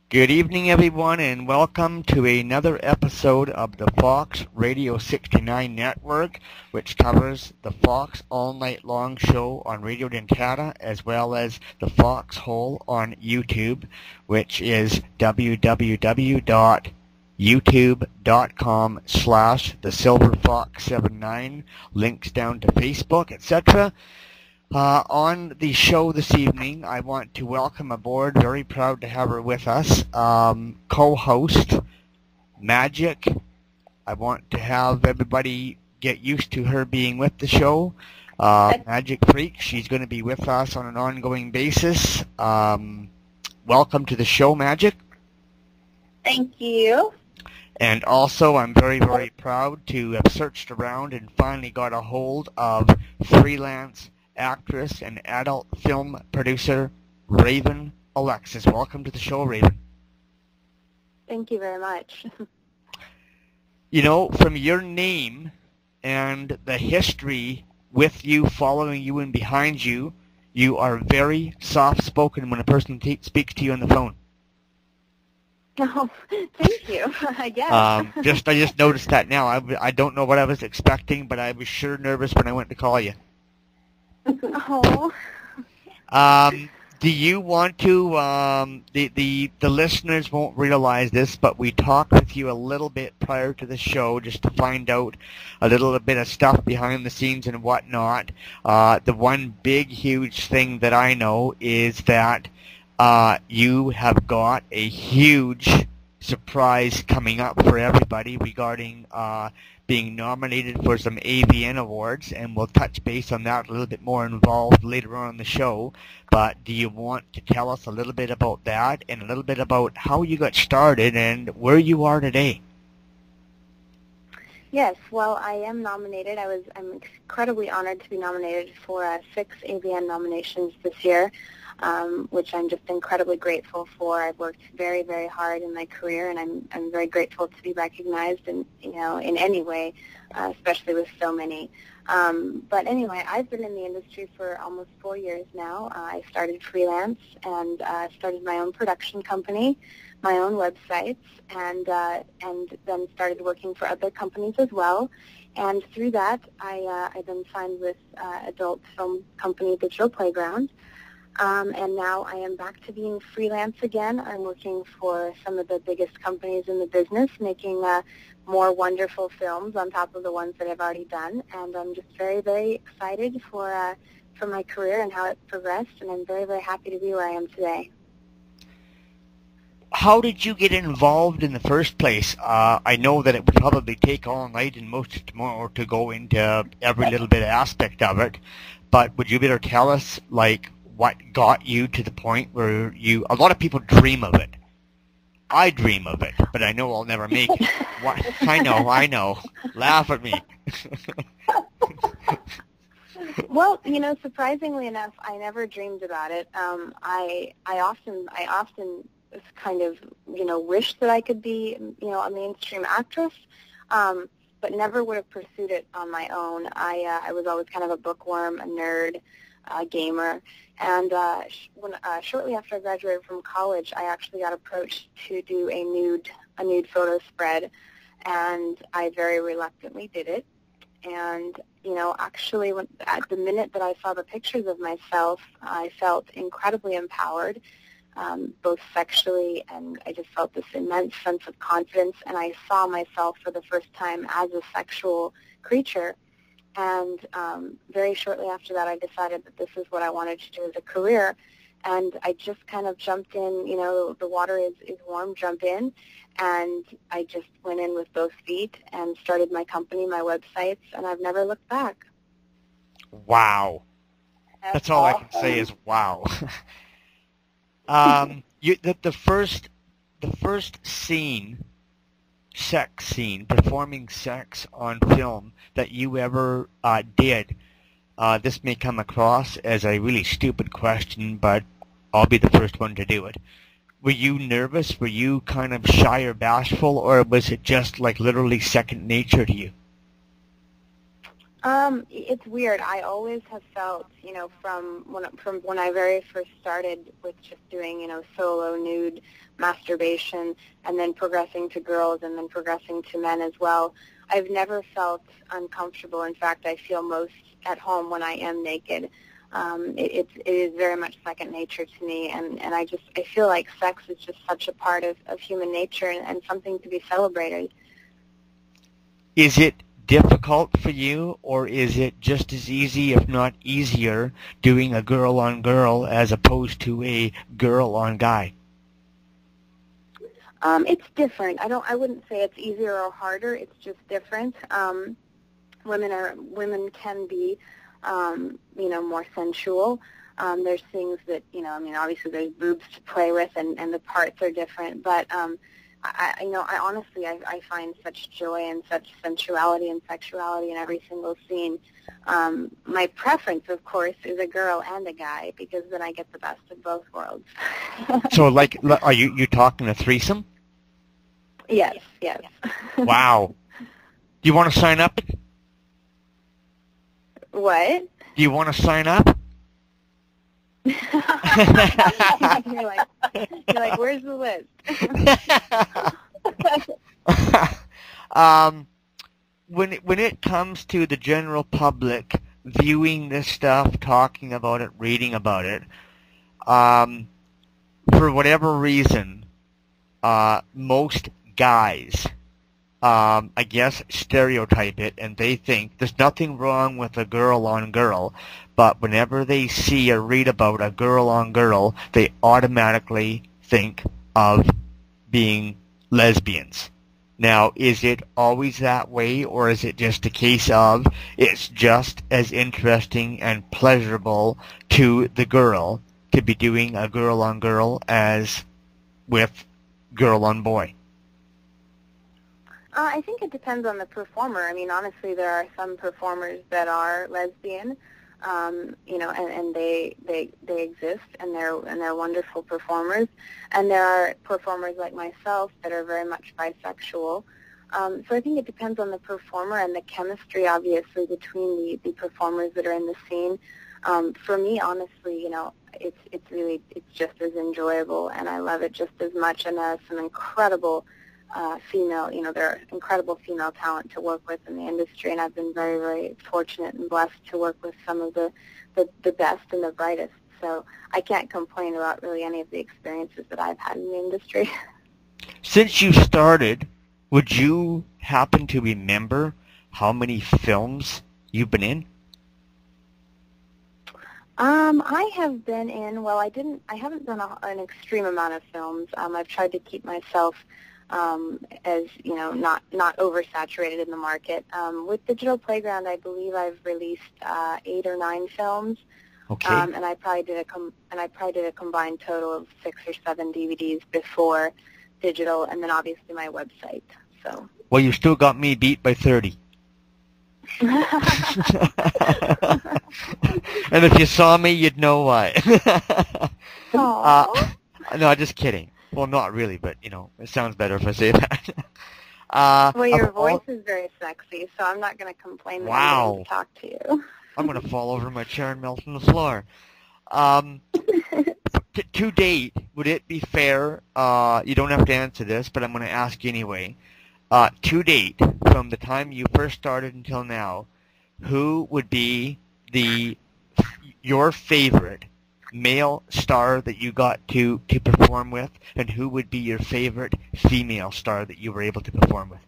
Good evening, everyone, and welcome to another episode of the Fox Radio 69 Network, which covers the Fox All Night Long show on Radio Dentata, as well as the Fox Hole on YouTube, which is www.youtube.com/thesilverfox79, links down to Facebook, etc. On the show this evening, I want to welcome aboard, very proud to have her with us, co-host Magic. I want to have everybody get used to her being with the show. Magic Freak, she's going to be with us on an ongoing basis. Welcome to the show, Magic. Thank you. And also, I'm very, very proud to have searched around and finally got a hold of Freelance actress and adult film producer Raven Alexis. Welcome to the show, Raven. Thank you very much. You know, from your name and the history with you, following you and behind you, you are very soft-spoken when a person speaks to you on the phone. Oh, thank you. I guess. I just noticed that now. I don't know what I was expecting, but I was sure nervous when I went to call you. Oh. Do you want to, the listeners won't realize this, but we talked with you a little bit prior to the show just to find out a little bit of stuff behind the scenes and whatnot. The one big, huge thing that I know is that you have got a huge surprise coming up for everybody regarding being nominated for some AVN awards, and we'll touch base on that a little bit more involved later on in the show. But do you want to tell us a little bit about that and a little bit about how you got started and where you are today? Yes, well, I am nominated. I'm incredibly honored to be nominated for 6 AVN nominations this year, which I'm just incredibly grateful for. I've worked very, very hard in my career, and I'm very grateful to be recognized in any way, especially with so many. But anyway, I've been in the industry for almost 4 years now. I started Freelance and started my own production company, my own websites, and then started working for other companies as well. And through that, I then signed with adult film company Digital Playground. And now I am back to being freelance again. I'm working for some of the biggest companies in the business, making more wonderful films on top of the ones that I've already done. And I'm just very, very excited for my career and how it's progressed. And I'm very, very happy to be where I am today. How did you get involved in the first place? I know that it would probably take all night and most of tomorrow to go into every little bit of aspect of it. But would you better tell us, like, what got you to the point where a lot of people dream of it. I dream of it, but I know I'll never make it. What? I know. Laugh at me. Well, surprisingly enough, I never dreamed about it. I often kind of, wished that I could be, a mainstream actress, but never would have pursued it on my own. I was always kind of a bookworm, a nerd, a gamer, and shortly after I graduated from college, I actually got approached to do a nude photo spread, and I very reluctantly did it. And actually, at the minute that I saw the pictures of myself, I felt incredibly empowered, both sexually, and I just felt this immense sense of confidence, and I saw myself for the first time as a sexual creature. And very shortly after that, I decided that this is what I wanted to do as a career, and I just kind of jumped in. The water is warm, jump in, and I just went in with both feet and started my company, my websites, and I've never looked back. Wow. That's all I can say is wow. The first scene, sex scene, performing sex on film that you ever did, this may come across as a really stupid question, but I'll be the first one to do it. Were you nervous? Were you kind of shy or bashful, or was it just like literally second nature to you? It's weird. I always have felt, from when I very first started with just doing, solo nude masturbation, and then progressing to girls, and then progressing to men as well. I've never felt uncomfortable. In fact, I feel most at home when I am naked. It is very much second nature to me, and I feel like sex is just such a part of human nature, and something to be celebrated. Is it difficult for you, or is it just as easy, if not easier, doing a girl on girl as opposed to a girl on guy? It's different. I wouldn't say it's easier or harder. It's just different. Women can be, more sensual. There's things that, obviously there's boobs to play with, and the parts are different. But I honestly, I find such joy and such sensuality and sexuality in every single scene. My preference, of course, is a girl and a guy, because then I get the best of both worlds. So, are you talking a threesome? Yes, yes. Wow. Do you want to sign up? What? Do you want to sign up? you're like, where's the list? When it comes to the general public viewing this stuff, talking about it, reading about it, for whatever reason, most guys, I guess, stereotype it, and they think there's nothing wrong with a girl on girl, but whenever they see or read about a girl on girl, they automatically think of being lesbians. Now, is it always that way, or is it just a case of it's just as interesting and pleasurable to the girl to be doing a girl on girl as with girl on boy? I think it depends on the performer. I mean, honestly, there are some performers that are lesbian, and they exist, and they're wonderful performers. And there are performers like myself that are very much bisexual. So I think it depends on the performer and the chemistry, obviously, between the performers that are in the scene. For me, honestly, it's just as enjoyable, and I love it just as much. And there are some incredible female, there are incredible female talent to work with in the industry, and I've been very, very fortunate and blessed to work with some of the best and the brightest. So I can't complain about really any of the experiences that I've had in the industry. Since you started, would you happen to remember how many films you've been in? I have been in, well, I haven't done an extreme amount of films. I've tried to keep myself as, not oversaturated in the market. With Digital Playground, I believe I've released 8 or 9 films. Okay. And I probably did a combined total of 6 or 7 DVDs before digital, and then obviously my website. So. Well, you still got me beat by 30. And if you saw me, you'd know why. No, just kidding. Well, not really, but, it sounds better if I say that. Well, your voice is very sexy, so I'm not going to complain that I'm going to talk to you. I'm going to fall over my chair and melt on the floor. To date, would it be fair, you don't have to answer this, but I'm going to ask you anyway. To date, from the time you first started until now, who would be your favorite male star that you got to perform with, and who would be your favorite female star that you were able to perform with?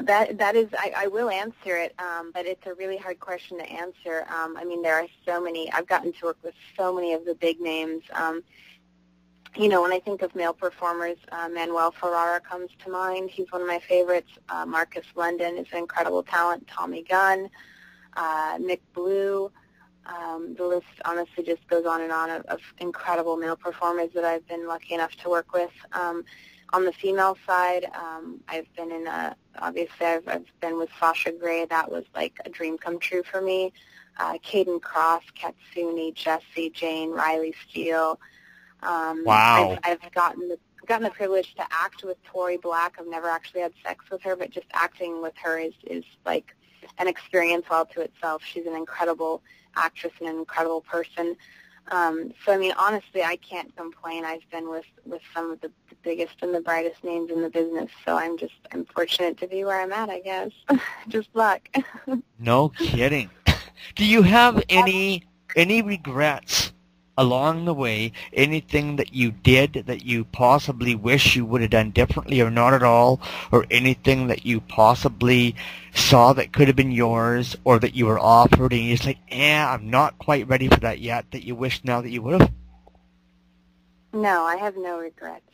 That is, I will answer it, but it's a really hard question to answer. I mean, there are so many. I've gotten to work with so many of the big names. When I think of male performers, Manuel Ferrara comes to mind. He's one of my favorites. Marcus London is an incredible talent. Tommy Gunn, Nick Blue. The list honestly just goes on and on of incredible male performers that I've been lucky enough to work with. On the female side, I've been in obviously I've been with Sasha Grey. That was like a dream come true for me. Caden Cross, Katsuni, Jessie, Jane, Riley Steele. Wow. I've gotten the privilege to act with Tori Black. I've never actually had sex with her, but just acting with her is like an experience all to itself. She's an incredible actress and an incredible person. So, I mean, honestly, I can't complain. I've been with some of the biggest and the brightest names in the business, so I'm fortunate to be where I'm at, I guess. Just luck. No kidding. Do you have any regrets along the way? Anything that you did that you possibly wish you would have done differently or not at all? Or anything that you possibly saw that could have been yours or that you were offered and you're just like, I'm not quite ready for that yet, that you wish now that you would have? No, I have no regrets.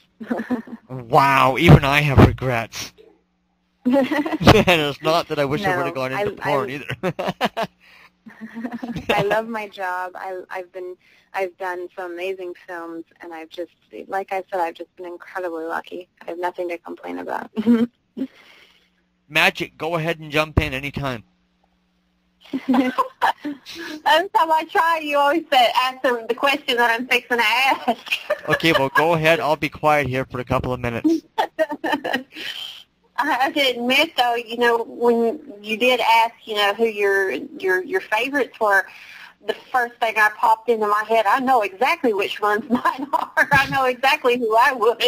Wow, even I have regrets. And it's not that I wish I would have gone into porn either. I love my job. I've done some amazing films, and like I said, I've just been incredibly lucky. I have nothing to complain about. Magic, go ahead and jump in anytime. Every time I try, you always answer the question that I'm fixing to ask. Okay, well, go ahead. I'll be quiet here for a couple of minutes. I have to admit, though, when you did ask, who your favorites were, the first thing that popped into my head, I know exactly which ones mine are. I know exactly who I would.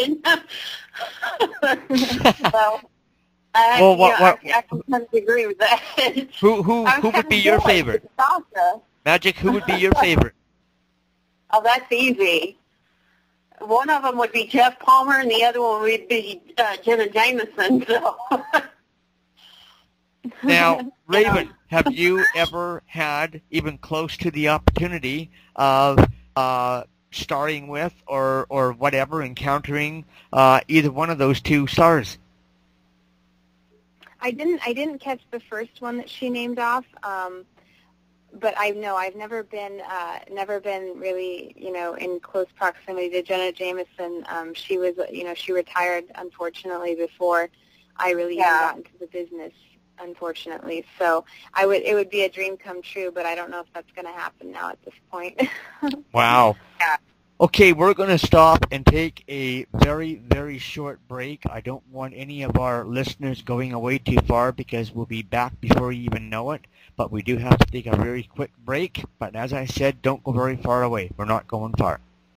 So, I completely agree with that. Who would be your favorite? Magic, who would be your favorite? Oh, that's easy. One of them would be Jeff Palmer, and the other one would be Jenna Jameson. So. Now, Raven, have you ever had even close to the opportunity of starring with or whatever, encountering either one of those two stars? I didn't catch the first one that she named off. But I've never been really, in close proximity to Jenna Jameson. She was, she retired, unfortunately, before I really even got into the business, unfortunately. So it would be a dream come true, but I don't know if that's going to happen now at this point. Wow. Yeah. Okay, we're going to stop and take a very, very short break. I don't want any of our listeners going away too far because we'll be back before you even know it. But we do have to take a very quick break. But as I said, don't go very far away. We're not going far.